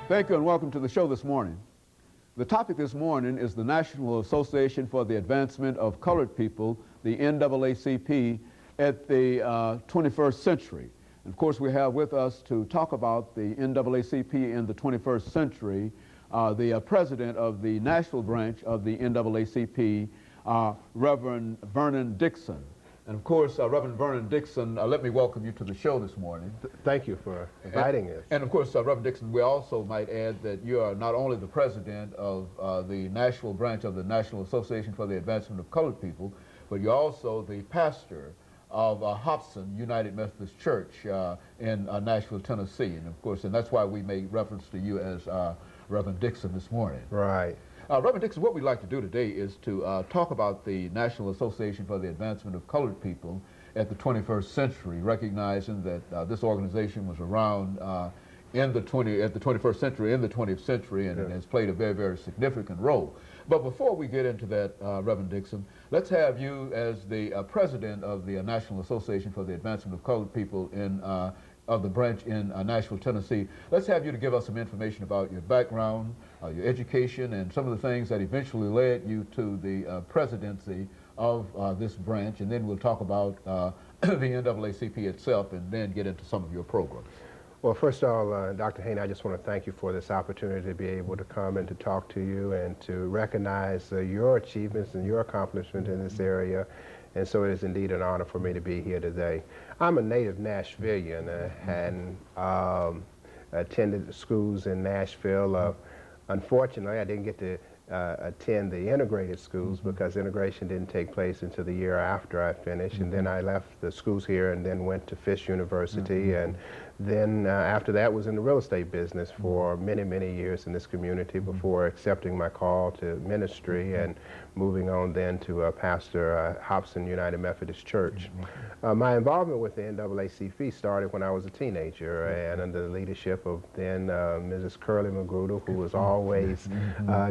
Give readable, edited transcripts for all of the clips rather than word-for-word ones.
Thank you and welcome to the show this morning. The topic this morning is the National Association for the Advancement of Colored People, the NAACP, at the 21st century. And of course, we have with us to talk about the NAACP in the 21st century, the president of the Nashville branch of the NAACP, Reverend Vernon Dixon. And of course, Reverend Vernon Dixon, let me welcome you to the show this morning. Thank you for inviting us. And of course, Reverend Dixon, we also might add that you are not only the president of the Nashville branch of the National Association for the Advancement of Colored People, but you're also the pastor of Hobson United Methodist Church in Nashville, Tennessee. And of course, and that's why we made reference to you as Reverend Dixon this morning. Right. Reverend Dixon, what we'd like to do today is to talk about the National Association for the Advancement of Colored People at the 21st century, recognizing that this organization was around at the 21st century, in the 20th century, and it has played a very, very significant role. But before we get into that, Reverend Dixon, let's have you as the president of the National Association for the Advancement of Colored People of the branch in Nashville, Tennessee. Let's have you to give us some information about your background, your education, and some of the things that eventually led you to the presidency of this branch, and then we'll talk about the NAACP itself and then get into some of your programs. Well, first of all, Dr. Haney, I just want to thank you for this opportunity to be able to come and to talk to you and to recognize your achievements and your accomplishments in this area. And so it is indeed an honor for me to be here today. I'm a native Nashvilleian and attended schools in Nashville. Unfortunately, I didn't get to attend the integrated schools because integration didn't take place until the year after I finished. And then I left the schools here and then went to Fisk University. And then after that was in the real estate business for many, many years in this community before accepting my call to ministry and moving on then to pastor Hobson United Methodist Church. My involvement with the NAACP started when I was a teenager and under the leadership of then Mrs. Curly Magruder, who was always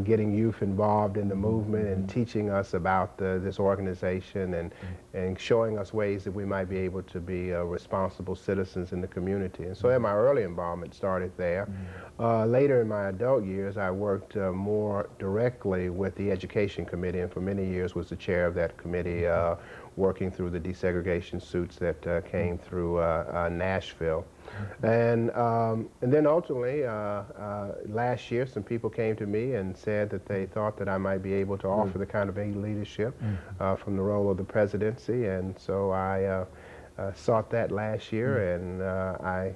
getting youth involved in the movement and teaching us about this organization and showing us ways that we might be able to be responsible citizens in the community. And so my early involvement started there. Later in my adult years, I worked more directly with the Education Committee, and for many years was the chair of that committee, working through the desegregation suits that came through Nashville. And then ultimately, last year, some people came to me and said that they thought that I might be able to offer the kind of leadership from the role of the presidency, and so I sought that last year, and I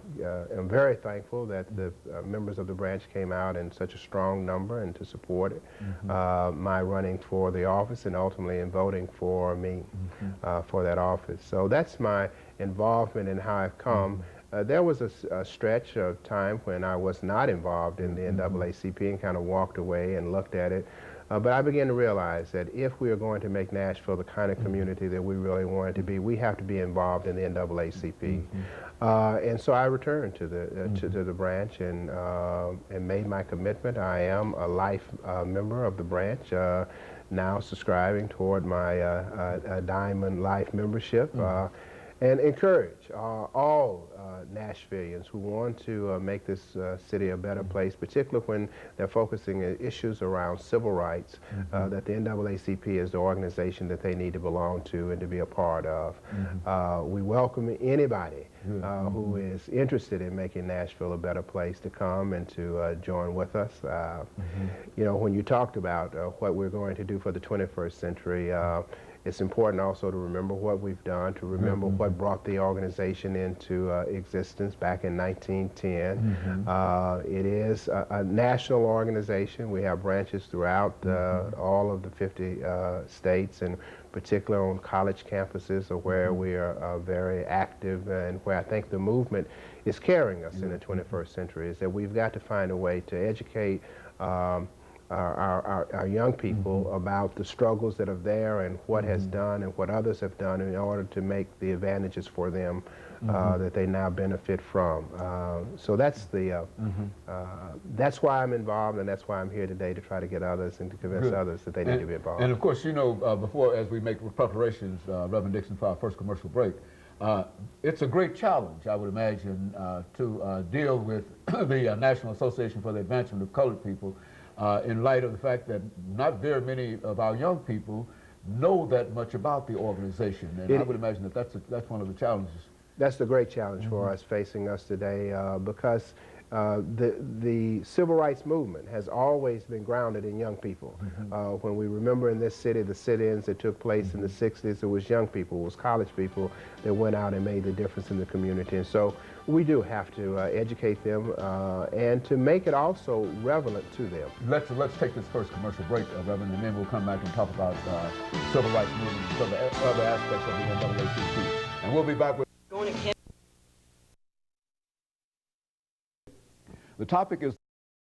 am very thankful that the members of the branch came out in such a strong number and to support it, my running for the office and ultimately in voting for me for that office. So that's my involvement in how I've come. There was a stretch of time when I was not involved in the NAACP and kind of walked away and looked at it. But I began to realize that if we are going to make Nashville the kind of community that we really want it to be, we have to be involved in the NAACP. And so I returned to the branch and made my commitment. I am a life member of the branch, now subscribing toward my Diamond Life membership. And encourage all Nashvilleians who want to make this city a better place, particularly when they're focusing on issues around civil rights, that the NAACP is the organization that they need to belong to and to be a part of. We welcome anybody who is interested in making Nashville a better place to come and to join with us. You know, when you talked about what we're going to do for the 21st century, it's important also to remember what we've done, to remember what brought the organization into existence back in 1910. It is a national organization. We have branches throughout all of the 50 states, and particularly on college campuses where we are very active and where I think the movement is carrying us in the 21st century, is that we've got to find a way to educate our young people about the struggles that are there and what has done and what others have done in order to make the advantages for them that they now benefit from. So that's the that's why I'm involved, and that's why I'm here today, to try to get others and to convince others that they need to be involved. And of course, you know, before, as we make preparations, Reverend Dixon, for our first commercial break, It's a great challenge, I would imagine, to deal with the National Association for the Advancement of Colored People in light of the fact that not very many of our young people know that much about the organization. And I would imagine that that's one of the challenges. That's the great challenge for us facing us today because the civil rights movement has always been grounded in young people. When we remember in this city the sit-ins that took place in the 60s, it was young people, it was college people that went out and made the difference in the community. And so we do have to educate them and to make it also relevant to them. Let's take this first commercial break, Reverend, and then we'll come back and talk about civil rights movement and some other aspects of the NAACP. And we'll be back with... The topic is